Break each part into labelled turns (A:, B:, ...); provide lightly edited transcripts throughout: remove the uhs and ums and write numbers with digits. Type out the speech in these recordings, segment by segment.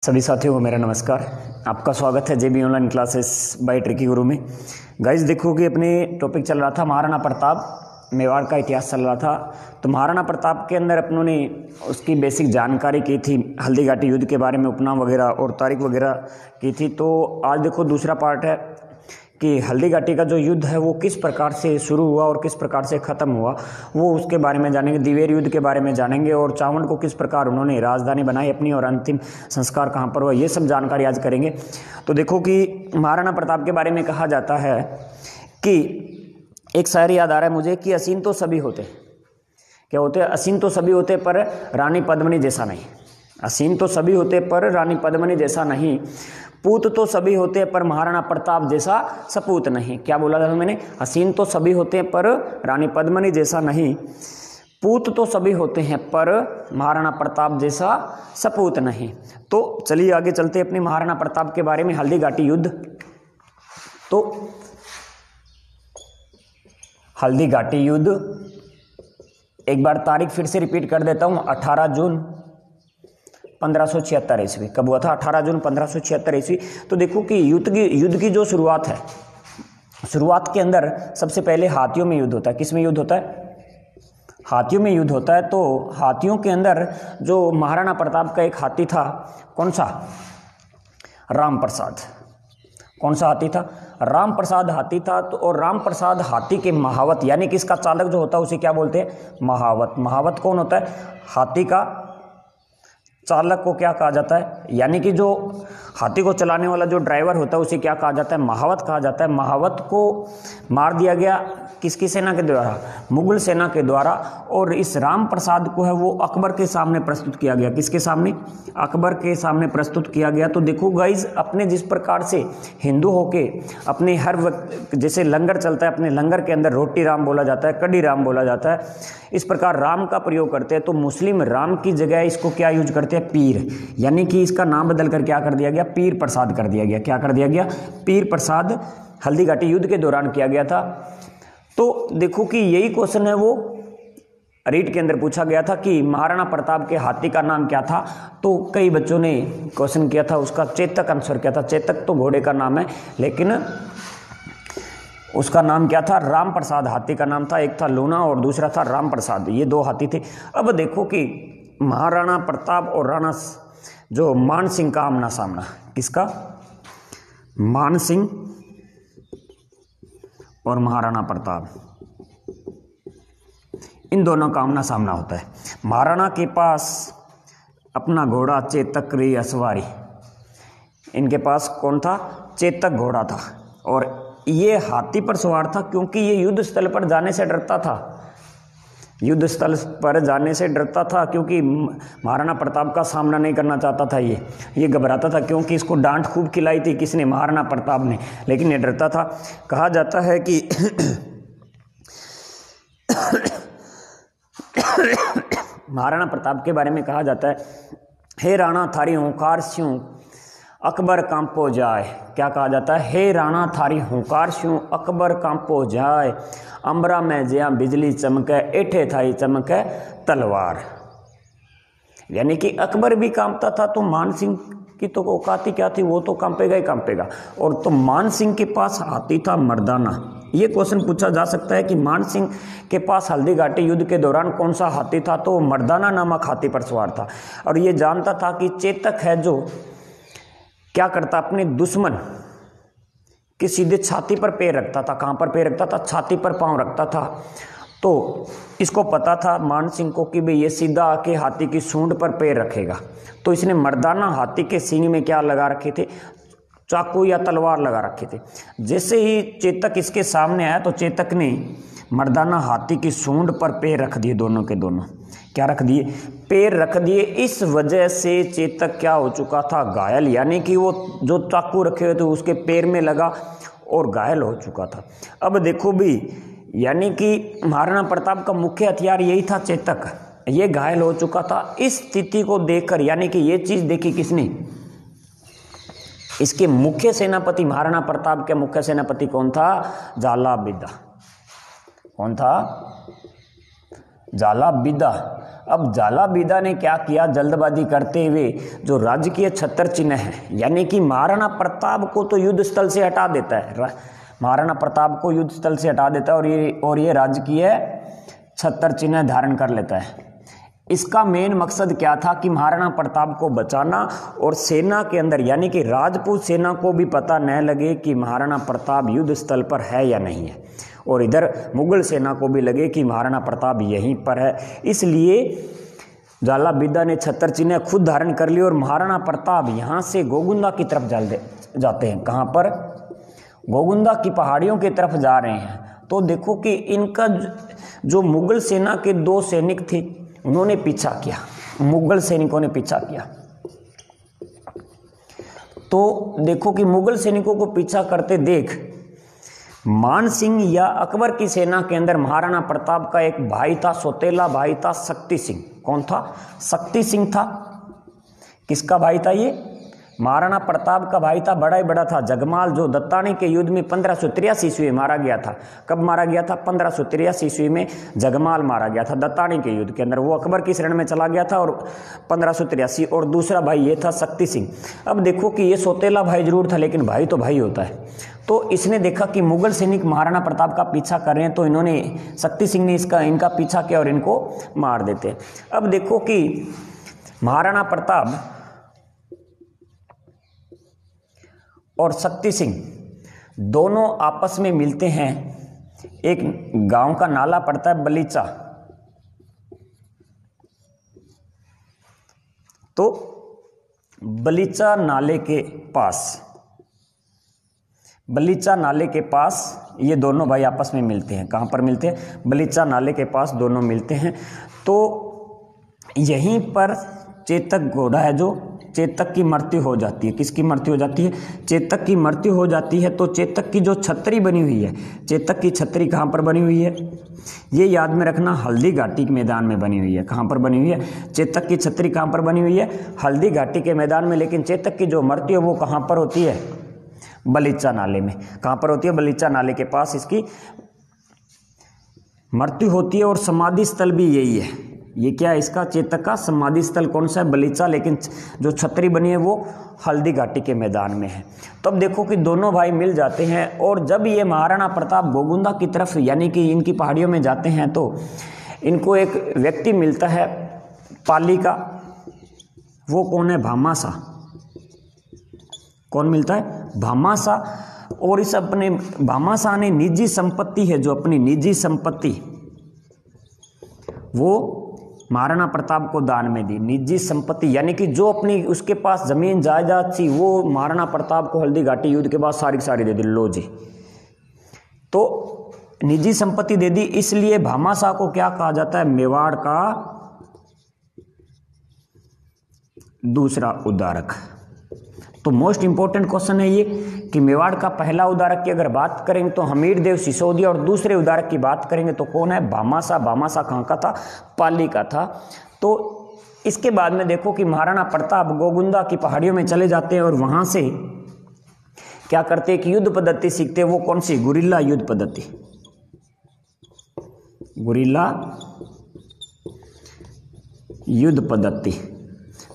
A: सभी साथियों को मेरा नमस्कार। आपका स्वागत है जेबी ऑनलाइन क्लासेस बाय ट्रिकी गुरु में। गाइस देखो कि अपने टॉपिक चल रहा था महाराणा प्रताप, मेवाड़ का इतिहास चल रहा था। तो महाराणा प्रताप के अंदर अपनों ने उसकी बेसिक जानकारी की थी, हल्दी घाटी युद्ध के बारे में उपनाम वगैरह और तारीख वगैरह की थी। तो आज देखो दूसरा पार्ट है कि हल्दी घाटी का जो युद्ध है वो किस प्रकार से शुरू हुआ और किस प्रकार से ख़त्म हुआ, वो उसके बारे में जानेंगे। दिवेर युद्ध के बारे में जानेंगे और चावंड को किस प्रकार उन्होंने राजधानी बनाई अपनी और अंतिम संस्कार कहाँ पर हुआ, ये सब जानकारी आज करेंगे। तो देखो कि महाराणा प्रताप के बारे में कहा जाता है कि एक शायर याद आ रहा है मुझे कि असीन तो सभी होते, क्या होते, असीन तो सभी होते पर रानी पद्मिनी जैसा नहीं। असीन तो सभी होते पर रानी पद्मिनी जैसा नहीं, पूत तो सभी होते पर महाराणा प्रताप जैसा सपूत नहीं। क्या बोला था मैंने? हसीन तो सभी होते हैं पर रानी पद्मिनी जैसा नहीं, पूत तो सभी होते हैं पर महाराणा प्रताप जैसा सपूत नहीं। तो चलिए आगे चलते अपने महाराणा प्रताप के बारे में, हल्दी घाटी युद्ध। तो हल्दी घाटी युद्ध, एक बार तारीख फिर से रिपीट कर देता हूं, 18 जून 1576 ईस्वी। कब हुआ था? 18 जून 1576 ईस्वी। तो देखो कि युद्ध की जो शुरुआत है, शुरुआत के अंदर सबसे पहले हाथियों में युद्ध होता है। किस में युद्ध होता है? हाथियों में युद्ध होता है। तो हाथियों के अंदर जो महाराणा प्रताप का एक हाथी था, कौन सा? राम प्रसाद। कौन सा हाथी था? राम प्रसाद हाथी था। तो और राम प्रसाद हाथी के महावत, यानी कि इसका चालक जो होता है उसे क्या बोलते हैं? महावत। महावत कौन होता है? हाथी का चालक को क्या कहा जाता है? यानी कि जो हाथी को चलाने वाला जो ड्राइवर होता है उसे क्या कहा जाता है? महावत कहा जाता है। महावत को मार दिया गया किसकी सेना के द्वारा? मुगल सेना के द्वारा। और इस राम प्रसाद को है वो अकबर के सामने प्रस्तुत किया गया। किसके सामने? अकबर के सामने प्रस्तुत किया गया। तो देखो गाइज, अपने जिस प्रकार से हिंदू होके अपने हर वक्त जैसे लंगर चलता है, अपने लंगर के अंदर रोटी राम बोला जाता है, कड़ी राम बोला जाता है, इस प्रकार राम का प्रयोग करते हैं। तो मुस्लिम राम की जगह इसको क्या यूज करते हैं? पीर। यानी कि इसका नाम बदल कर क्या कर दिया गया? पीर प्रसाद कर दिया गया। क्या कर दिया गया? पीर प्रसाद। हल्दी घाटी युद्ध के दौरान किया गया था। तो देखो कि यही क्वेश्चन है वो रीट के अंदर पूछा गया था कि महाराणा प्रताप के हाथी का नाम क्या था। तो कई बच्चों ने क्वेश्चन किया था, उसका चेतक आंसर क्या था? चेतक तो घोड़े का नाम है, लेकिन उसका नाम क्या था? राम प्रसाद हाथी का नाम था। एक था लूना और दूसरा था राम प्रसाद, ये दो हाथी थे। अब देखो कि महाराणा प्रताप और राणा जो मान सिंह का आमना सामना, किसका? मान सिंह और महाराणा प्रताप, इन दोनों का आमना सामना होता है। महाराणा के पास अपना घोड़ा चेतक री असवारी, इनके पास कौन था? चेतक घोड़ा था। और ये हाथी पर सवार था क्योंकि ये युद्ध स्थल पर जाने से डरता था। युद्ध स्थल पर जाने से डरता था क्योंकि महाराणा प्रताप का सामना नहीं करना चाहता था। ये घबराता था क्योंकि इसको डांट खूब खिलाई थी किसने? महाराणा प्रताप ने, लेकिन ये डरता था। कहा जाता है कि महाराणा प्रताप के बारे में कहा जाता है, हे राणा थारी हुंकार स्यूं अकबर कांपो जाए। क्या कहा जाता है? हे राणा थारी हुंकार स्यूं अकबर कांपो जाए, अंबरा में ज्या बिजली चमके एठे थाई चमके तलवार। यानी कि अकबर भी कांपता था, तो मान सिंह की तो औकात ही क्या थी? वो तो कांपेगा ही कांपेगा। और तो मान सिंह के पास हाथी था मर्दाना। ये क्वेश्चन पूछा जा सकता है कि मान सिंह के पास हल्दी घाटी युद्ध के दौरान कौन सा हाथी था? तो मर्दाना नामक हाथी पर सवार था। और ये जानता था कि चेतक है जो क्या करता? अपने दुश्मन कि सीधे छाती पर पैर रखता था। कहाँ पर पैर रखता था? छाती पर पांव रखता था। तो इसको पता था मान सिंह को कि भाई ये सीधा आके हाथी की सूंड पर पैर रखेगा। तो इसने मर्दाना हाथी के सींग में क्या लगा रखे थे? चाकू या तलवार लगा रखे थे। जैसे ही चेतक इसके सामने आया तो चेतक ने मर्दाना हाथी की सूंड पर पैर रख दिए, दोनों के दोनों। क्या रख दिए? पैर रख दिए। इस वजह से चेतक क्या हो चुका था? घायल। यानी कि वो जो चाकू रखे हुए थे उसके पैर में लगा और घायल हो चुका था। अब देखो भी, यानी कि महाराणा प्रताप का मुख्य हथियार यही था चेतक, ये घायल हो चुका था। इस स्थिति को देखकर, यानी कि ये चीज देखी किसने? इसके मुख्य सेनापति, महाराणा प्रताप के मुख्य सेनापति कौन था? जाला बिदा। कौन था? जालाबिदा। अब जालाबिदा ने क्या किया, जल्दबाजी करते हुए जो राजकीय छत्र चिन्ह है, यानी कि महाराणा प्रताप को तो युद्ध स्थल से हटा देता है, महाराणा प्रताप को युद्ध स्थल से हटा देता है और ये राजकीय छत्र चिन्ह धारण कर लेता है। इसका मेन मकसद क्या था कि महाराणा प्रताप को बचाना और सेना के अंदर यानी कि राजपूत सेना को भी पता न लगे कि महाराणा प्रताप युद्ध स्थल पर है या नहीं है, और इधर मुगल सेना को भी लगे कि महाराणा प्रताप यहीं पर है। इसलिए जालाबिदा ने छत्र चिन्ह खुद धारण कर लिया और महाराणा प्रताप यहाँ से गोगुंदा की तरफ जाते हैं। कहाँ पर? गोगुंदा की पहाड़ियों की तरफ जा रहे हैं। तो देखो कि इनका जो मुगल सेना के 2 सैनिक थे उन्होंने पीछा किया, मुगल सैनिकों ने पीछा किया। तो देखो कि मुगल सैनिकों को पीछा करते देख मान सिंह या अकबर की सेना के अंदर महाराणा प्रताप का एक भाई था, सौतेला भाई था, शक्ति सिंह। कौन था? शक्ति सिंह था। किसका भाई था ये? महाराणा प्रताप का भाई था, बड़ा ही बड़ा था। जगमाल जो दत्तानी के युद्ध में 1583 ईस्वी में मारा गया था। कब मारा गया था? 1583 ईस्वी में जगमाल मारा गया था दत्तानी के युद्ध के अंदर। वो अकबर की शरण में चला गया था और 1583, और दूसरा भाई ये था शक्ति सिंह। अब देखो कि ये सौतेला भाई जरूर था, लेकिन भाई तो भाई होता है। तो इसने देखा कि मुगल सैनिक महाराणा प्रताप का पीछा कर रहे हैं, तो इन्होंने शक्ति सिंह ने इनका पीछा किया और इनको मार देते। अब देखो कि महाराणा प्रताप और शक्ति सिंह दोनों आपस में मिलते हैं। एक गांव का नाला पड़ता है बलीचा, तो बलीचा नाले के पास ये दोनों भाई आपस में मिलते हैं। कहां पर मिलते हैं? बलीचा नाले के पास दोनों मिलते हैं। तो यहीं पर चेतक घोड़ा है, जो चेतक की मृत्यु हो जाती है। किसकी मृत्यु हो जाती है? चेतक की मृत्यु हो जाती है। तो चेतक की जो छतरी बनी हुई है, चेतक की छतरी कहाँ पर बनी हुई है? ये याद में रखना, हल्दी घाटी के मैदान में बनी हुई है। कहाँ पर बनी हुई है? चेतक की छतरी कहाँ पर बनी हुई है? हल्दी घाटी के मैदान में। लेकिन चेतक की जो मृत्यु है वो कहाँ पर होती है? बलीचा नाले में। कहाँ पर होती है? बलीचा नाले के पास इसकी मृत्यु होती है। और समाधि स्थल भी यही है। ये क्या है? इसका चेतक का समाधि स्थल कौन सा है? बलीचा। लेकिन जो छतरी बनी है वो हल्दी घाटी के मैदान में है। तब देखो कि दोनों भाई मिल जाते हैं, और जब ये महाराणा प्रताप गोगुंदा की तरफ यानी कि इनकी पहाड़ियों में जाते हैं तो इनको एक व्यक्ति मिलता है पाली का। वो कौन है? भामाशाह। कौन मिलता है? भामाशाह। और इस अपने भामाशाह ने निजी संपत्ति है, जो अपनी निजी संपत्ति वो महाराणा प्रताप को दान में दी। निजी संपत्ति यानी कि जो अपनी उसके पास जमीन जायदाद थी वो महाराणा प्रताप को हल्दी घाटी युद्ध के बाद सारी दे दी। लो जी, तो निजी संपत्ति दे दी। इसलिए भामाशाह को क्या कहा जाता है? मेवाड़ का दूसरा उद्धारक। तो मोस्ट इंपॉर्टेंट क्वेश्चन है ये कि मेवाड़ का पहला उद्धारक की अगर बात करेंगे तो हमीर देव सिसोदिया, और दूसरे उद्धारक की बात करेंगे तो कौन है? भामाशाह। भामाशाह कहाँ का था? पाली का था। तो इसके बाद में देखो कि महाराणा प्रताप गोगुंदा की पहाड़ियों में चले जाते हैं और वहां से क्या करते हैं कि युद्ध पद्धति सीखते हैं। वो कौन सी? गुरिल्ला युद्ध पद्धति। गुरिल्ला युद्ध पद्धति।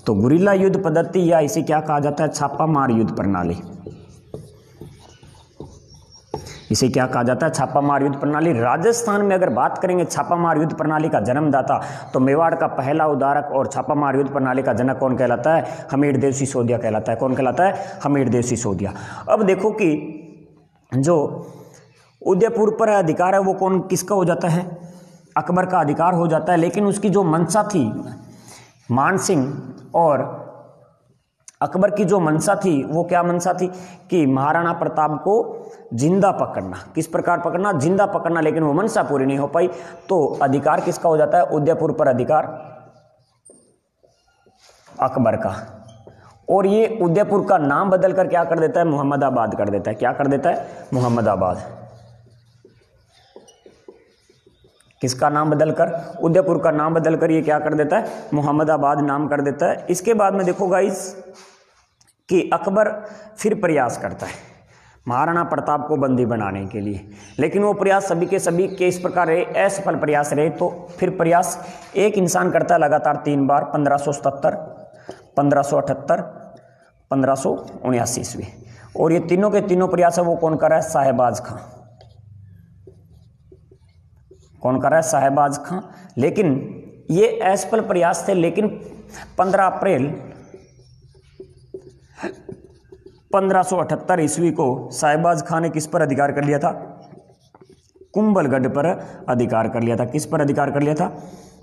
A: तो गुरिल्ला युद्ध पद्धति या इसे क्या कहा जाता है? छापामार युद्ध प्रणाली। इसे क्या कहा जाता है? छापामार युद्ध प्रणाली। राजस्थान में अगर बात करेंगे छापामार युद्ध प्रणाली का जन्मदाता, तो मेवाड़ का पहला उद्धारक और छापामार युद्ध प्रणाली का जनक कौन कहलाता है? हमीर देव सिसोदिया कहलाता है। कौन कहलाता है? हमीर देव सिसोदिया। अब देखो कि जो उदयपुर पर अधिकार है वो कौन किसका हो जाता है? अकबर का अधिकार हो जाता है। लेकिन उसकी जो मंशा थी, मान सिंह और अकबर की जो मंशा थी वो क्या मंशा थी कि महाराणा प्रताप को जिंदा पकड़ना। किस प्रकार पकड़ना? जिंदा पकड़ना। लेकिन वो मंशा पूरी नहीं हो पाई, तो अधिकार किसका हो जाता है? उदयपुर पर अधिकार अकबर का। और ये उदयपुर का नाम बदलकर क्या कर देता है? मुहम्मदाबाद कर देता है। क्या कर देता है? मुहम्मदाबाद। किसका नाम बदलकर? उदयपुर का नाम बदलकर ये क्या कर देता है? मुहम्मदाबाद नाम कर देता है। इसके बाद में देखो गाइस कि अकबर फिर प्रयास करता है। महाराणा प्रताप को बंदी बनाने के लिए। लेकिन वो प्रयास सभी के सभी के इस प्रकार रहे, असफल प्रयास रहे। तो फिर प्रयास एक इंसान करता है लगातार 3 बार, 1577, 1578, 1579 ईस्वी। और ये तीनों के तीनों प्रयास है वो कौन कर रहा है? साहेबाज खां। कौन कर रहा है? साहेबाज खां। लेकिन ये असफल प्रयास थे। लेकिन 15 अप्रैल 1578 ईस्वी को साहेबाज खां ने किस पर अधिकार कर लिया था? कुंभलगढ़ पर अधिकार कर लिया था। किस पर अधिकार कर लिया था?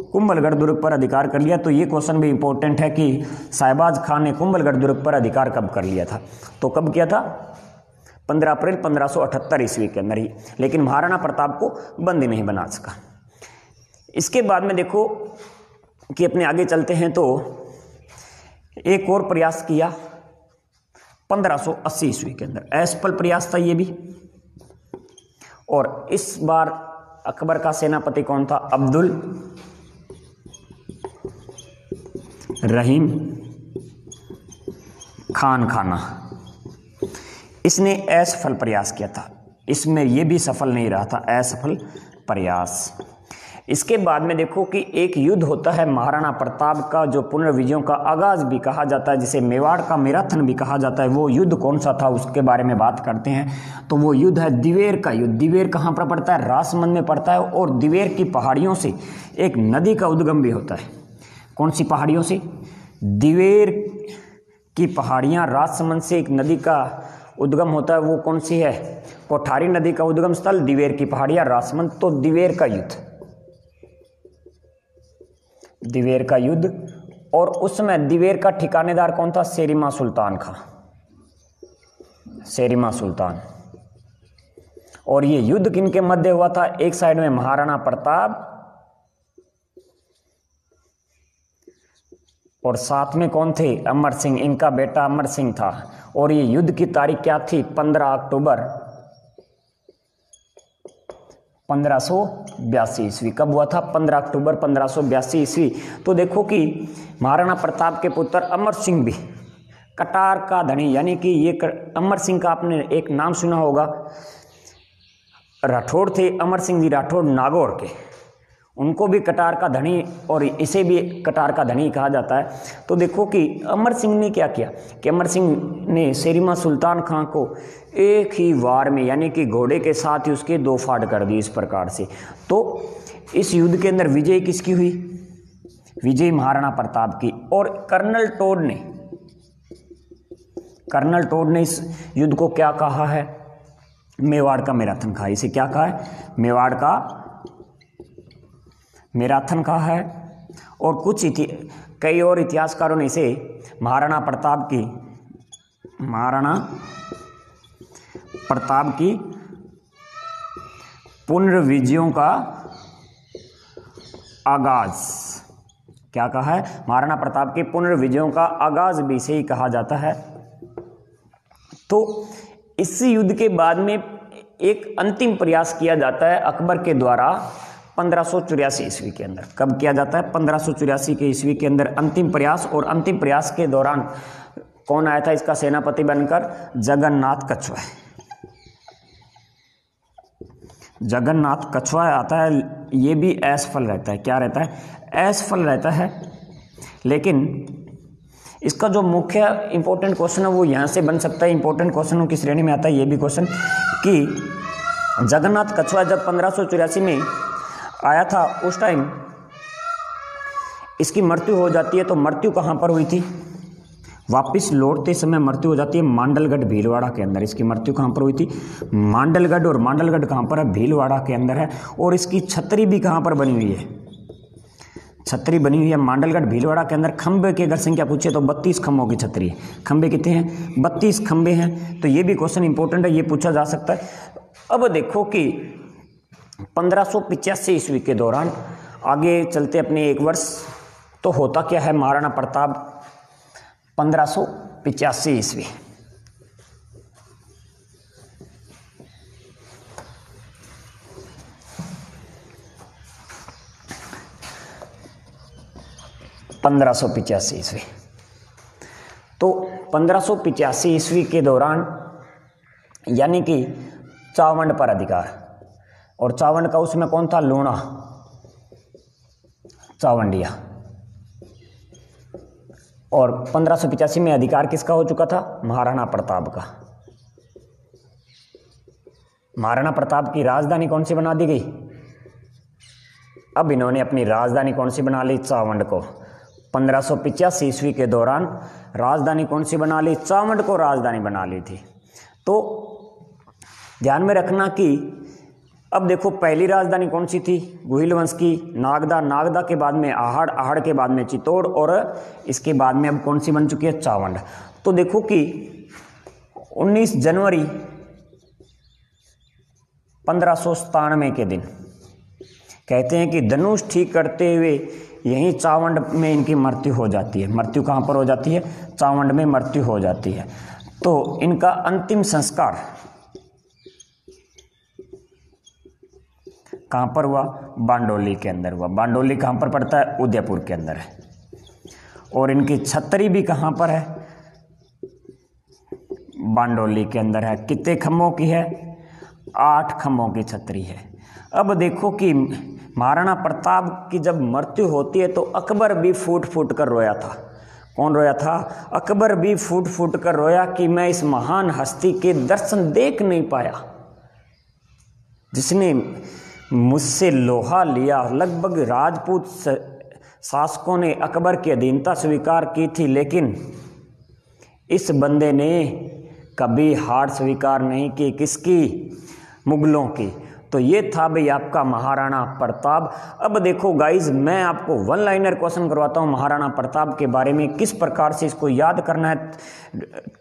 A: कुंभलगढ़ दुर्ग पर अधिकार कर लिया। तो ये क्वेश्चन भी इंपॉर्टेंट है कि साहेबाज खां ने कुंभलगढ़ दुर्ग पर अधिकार कब कर लिया था? तो कब किया था? 15 अप्रैल 1578 ईस्वी के अंदर ही। लेकिन महाराणा प्रताप को बंदी नहीं बना सका। इसके बाद में देखो कि अपने आगे चलते हैं तो एक और प्रयास किया 1580 ईस्वी के अंदर। असफल प्रयास था ये भी। और इस बार अकबर का सेनापति कौन था? अब्दुल रहीम खान खाना। इसने असफल प्रयास किया था। इसमें यह भी सफल नहीं रहा था, असफल प्रयास। इसके बाद में देखो कि एक युद्ध होता है महाराणा प्रताप का, जो पुनर्विजयों का आगाज भी कहा जाता है, जिसे मेवाड़ का मैराथन भी कहा जाता है। वो युद्ध कौन सा था उसके बारे में बात करते हैं। तो वो युद्ध है दिवेर का युद्ध। दिवेर कहाँ पर पड़ता है? राजसमंद में पड़ता है। और दिवेर की पहाड़ियों से एक नदी का उद्गम भी होता है। कौन सी पहाड़ियों से? दिवेर की पहाड़ियाँ, राजसमंद से एक नदी का उद्गम होता है। वो कौन सी है? कोठारी नदी का उद्गम स्थल दिवेर की पहाड़ियाँ, राजसमंद। तो दिवेर का युद्ध, दिवेर का युद्ध। और उस समय दिवेर का ठिकानेदार कौन था? शेरिमा सुल्तान खां, शेरिमा सुल्तान। और ये युद्ध किनके मध्य हुआ था? एक साइड में महाराणा प्रताप और साथ में कौन थे? अमर सिंह। इनका बेटा अमर सिंह था। और ये युद्ध की तारीख क्या थी? 15 अक्टूबर 1582 ईस्वी। कब हुआ था? 15 अक्टूबर 1582 ईस्वी। तो देखो कि महाराणा प्रताप के पुत्र अमर सिंह भी कटार का धनी, यानी कि ये अमर सिंह का आपने एक नाम सुना होगा, राठौड़ थे, अमर सिंह जी राठौड़ नागौर के। उनको भी कटार का धनी और इसे भी कटार का धनी कहा जाता है। तो देखो कि अमर सिंह ने क्या किया कि अमर सिंह ने शेरिमा सुल्तान खां को एक ही वार में, यानी कि घोड़े के साथ ही उसके 2 फाड़ कर दिए इस प्रकार से। तो इस युद्ध के अंदर विजय किसकी हुई? विजय महाराणा प्रताप की। और कर्नल टोड ने इस युद्ध को क्या कहा है? मेवाड़ का मैराथन कहा। इसे क्या कहा है? मेवाड़ का मैराथन कहा है। और कई और इतिहासकारों ने इसे महाराणा प्रताप की पुनर्विजयों का आगाज, क्या कहा है? महाराणा प्रताप के पुनर्विजयों का आगाज भी इसे ही कहा जाता है। तो इस युद्ध के बाद में एक अंतिम प्रयास किया जाता है अकबर के द्वारा 1584 ईस्वी के अंदर। कब किया जाता है? 1584 के ईस्वी के अंदर अंतिम प्रयास। और अंतिम प्रयास के दौरान कौन आया था इसका सेनापति बनकर? जगन्नाथ कछवाह। जगन्नाथ कछवाह आता है। ये भी असफल रहता है। क्या रहता है? असफल रहता है। लेकिन इसका जो मुख्य इंपॉर्टेंट क्वेश्चन है वो यहाँ से बन सकता है। इंपॉर्टेंट क्वेश्चनों की श्रेणी में आता है ये भी क्वेश्चन कि जगन्नाथ कछवाह जब 1584 में आया था, उस टाइम इसकी मृत्यु हो जाती है। तो मृत्यु कहाँ पर हुई थी? वापस लौटते समय मृत्यु हो जाती है मांडलगढ़ भीलवाड़ा के अंदर। इसकी मृत्यु कहाँ पर हुई थी? मांडलगढ़। और मांडलगढ़ कहाँ पर है? भीलवाड़ा के अंदर है। और इसकी छतरी भी कहाँ पर बनी हुई है? छतरी बनी हुई है मांडलगढ़ भीलवाड़ा के अंदर। खंबे की अगर संख्या पूछे तो 32 खंभों की छतरी है। खंबे कितने हैं? 32 खंबे हैं। तो ये भी क्वेश्चन इंपॉर्टेंट है, ये पूछा जा सकता है। अब देखो कि 1585 ईस्वी के दौरान आगे चलते अपने एक वर्ष, तो होता क्या है? महाराणा प्रताप 1585 ईस्वी तो 1585 ईस्वी के दौरान यानी कि चावंड पर अधिकार। और चावंड का उसमें कौन था? लूणा चावंडिया। और 1585 में अधिकार किसका हो चुका था? महाराणा प्रताप का। महाराणा प्रताप की राजधानी कौन सी बना दी गई? अब इन्होंने अपनी राजधानी कौन सी बना ली? चावंड को। 1585 ईस्वी के दौरान राजधानी कौन सी बना ली? चावंड को राजधानी बना ली थी। तो ध्यान में रखना कि अब देखो पहली राजधानी कौन सी थी? गुहिल वंश की, नागदा। नागदा के बाद में आहड़, आहड़ के बाद में चित्तौड़, और इसके बाद में अब कौन सी बन चुकी है? चावंड। तो देखो कि 19 जनवरी 1597 के दिन कहते हैं कि धनुष ठीक करते हुए यहीं चावंड में इनकी मृत्यु हो जाती है। मृत्यु कहाँ पर हो जाती है? चावंड में मृत्यु हो जाती है। तो इनका अंतिम संस्कार कहाँ पर हुआ? बांडोली के अंदर हुआ। बांडोली कहाँ पर पड़ता है? उदयपुर के अंदर है। और इनकी छतरी भी कहाँ पर है? बांडोली के अंदर है। कितने खम्भों की है? 8 खम्भों की छतरी है। अब देखो कि महाराणा प्रताप की जब मृत्यु होती है तो अकबर भी फूट फूट कर रोया था। कौन रोया था? अकबर भी फूट फूट कर रोया कि मैं इस महान हस्ती के दर्शन देख नहीं पाया, जिसने मुझसे लोहा लिया। लगभग राजपूत शासकों ने अकबर की अधीनता स्वीकार की थी, लेकिन इस बंदे ने कभी हार स्वीकार नहीं की। किसकी? मुगलों की। तो ये था भाई आपका महाराणा प्रताप। अब देखो गाइज, मैं आपको वन लाइनर क्वेश्चन करवाता हूँ महाराणा प्रताप के बारे में। किस प्रकार से इसको याद करना है,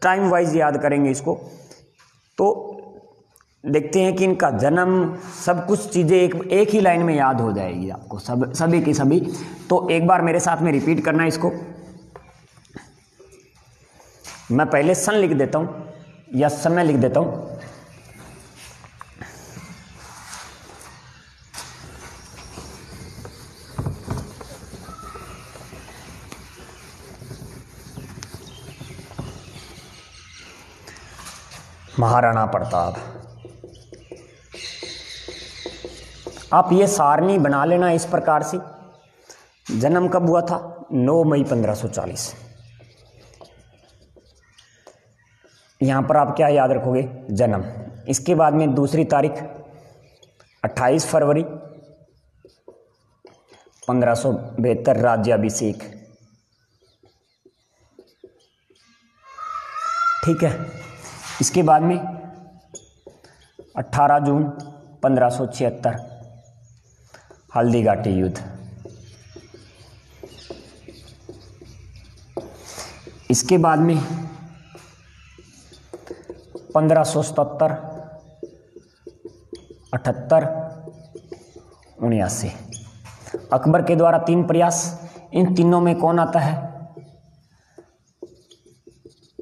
A: टाइम वाइज याद करेंगे इसको। तो देखते हैं कि इनका जन्म, सब कुछ चीज़ें एक ही लाइन में याद हो जाएगी आपको, सभी की सभी। तो एक बार मेरे साथ में रिपीट करना है इसको। मैं पहले सन लिख देता हूँ या समय लिख देता हूँ। महाराणा प्रताप, आप ये सारणी बना लेना इस प्रकार से। जन्म कब हुआ था? 9 मई 1540। यहां पर आप क्या याद रखोगे? जन्म। इसके बाद में दूसरी तारीख 28 फरवरी 1572 राज्याभिषेक। ठीक है। इसके बाद में 18 जून 1576 हल्दी घाटी युद्ध। इसके बाद में 1577, 78, 79। अकबर के द्वारा 3 प्रयास। इन तीनों में कौन आता है?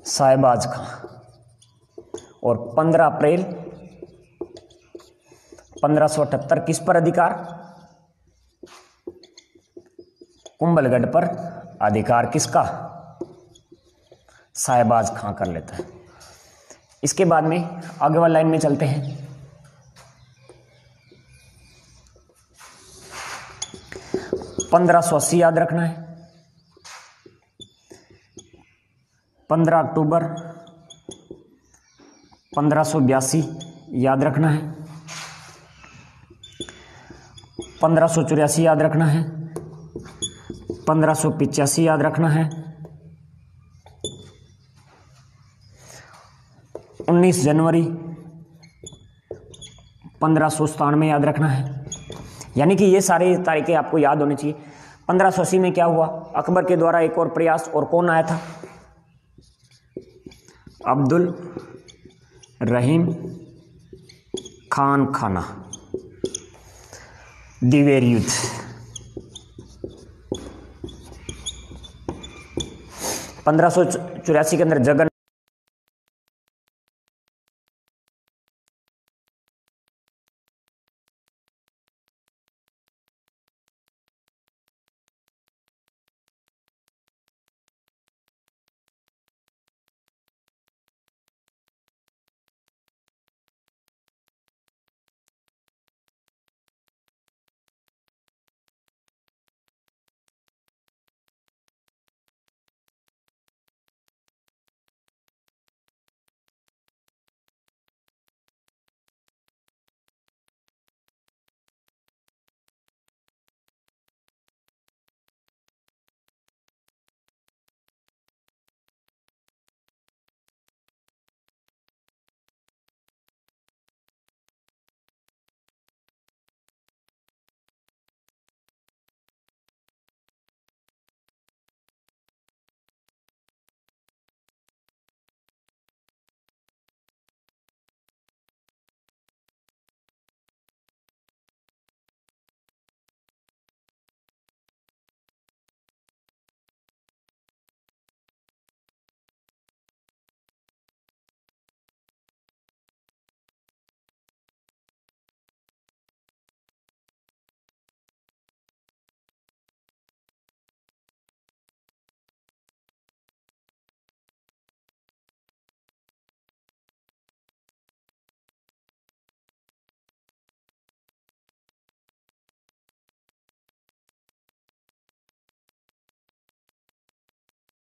A: साहिबाज खां। और 15 अप्रैल 1578 किस पर अधिकार? कुंभलगढ़ पर अधिकार किसका? साहिबाज खां कर लेता है। इसके बाद में आगे वाली लाइन में चलते हैं। पंद्रह 1580 याद रखना है। 15 अक्टूबर 1582 याद रखना है। 1584 याद रखना है। 1585 याद रखना है। 19 जनवरी 1597 याद रखना है। यानी कि ये सारे तारीखें आपको याद होनी चाहिए। 1580 में क्या हुआ? अकबर के द्वारा एक और प्रयास, और कौन आया था? अब्दुल रहीम खान खाना, दिवेर युद्ध। 1584 के अंदर जगन